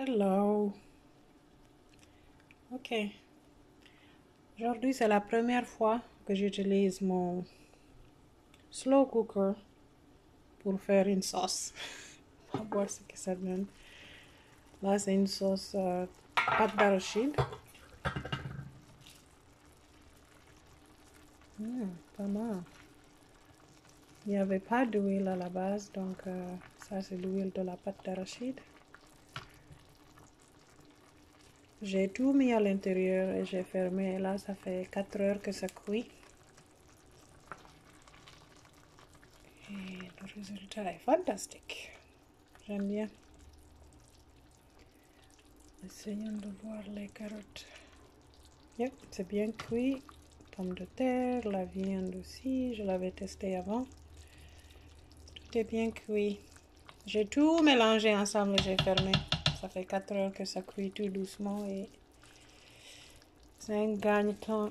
Hello. Ok. Aujourd'hui, c'est la première fois que j'utilise mon slow cooker pour faire une sauce. On va voir ce que ça donne. Là, c'est une sauce pâte d'arachide. Pas mal. Il n'y avait pas d'huile à la base, donc ça, c'est l'huile de la pâte d'arachide. J'ai tout mis à l'intérieur et j'ai fermé. Là, ça fait 4 heures que ça cuit. Et le résultat est fantastique. J'aime bien. Essayons de voir les carottes. Yep, c'est bien cuit. Pommes de terre, la viande aussi. Je l'avais testé avant. Tout est bien cuit. J'ai tout mélangé ensemble et j'ai fermé. Ça fait 4 heures que ça cuit tout doucement et c'est un gagne-temps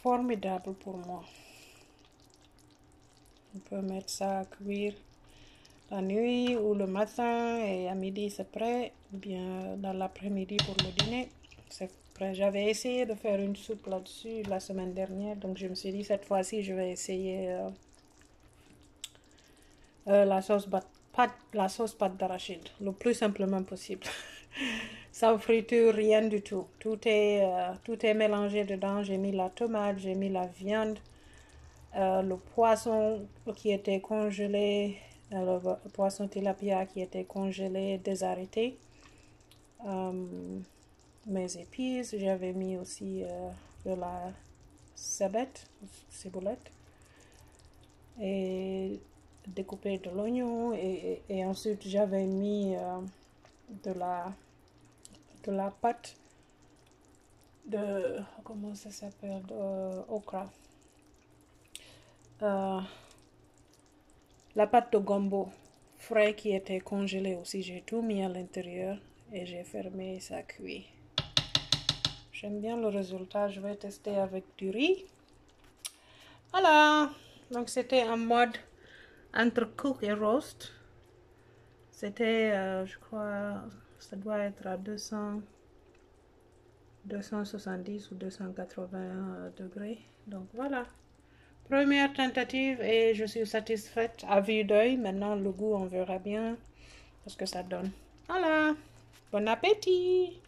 formidable pour moi. On peut mettre ça à cuire la nuit ou le matin et à midi c'est prêt. Ou bien dans l'après-midi pour le dîner. C'est prêt. J'avais essayé de faire une soupe là-dessus la semaine dernière. Donc je me suis dit cette fois-ci je vais essayer la sauce pâte d'arachide. Le plus simplement possible. Sans friture, rien du tout. Tout est mélangé dedans. J'ai mis la tomate, j'ai mis la viande, le poisson qui était congelé, le poisson tilapia qui était congelé, désarrêté. Mes épices, j'avais mis aussi de la ciboulette et découpé de l'oignon et ensuite j'avais mis de la pâte de, comment ça s'appelle, okra. La pâte de gombo frais qui était congelée aussi, j'ai tout mis à l'intérieur et j'ai fermé et ça cuit. J'aime bien le résultat, je vais tester avec du riz. Voilà, donc c'était en mode entre cook et roast. C'était, je crois, ça doit être à 270 ou 280 degrés. Donc voilà. Première tentative et je suis satisfaite à vue d'œil. Maintenant, le goût, on verra bien ce que ça donne. Voilà. Bon appétit!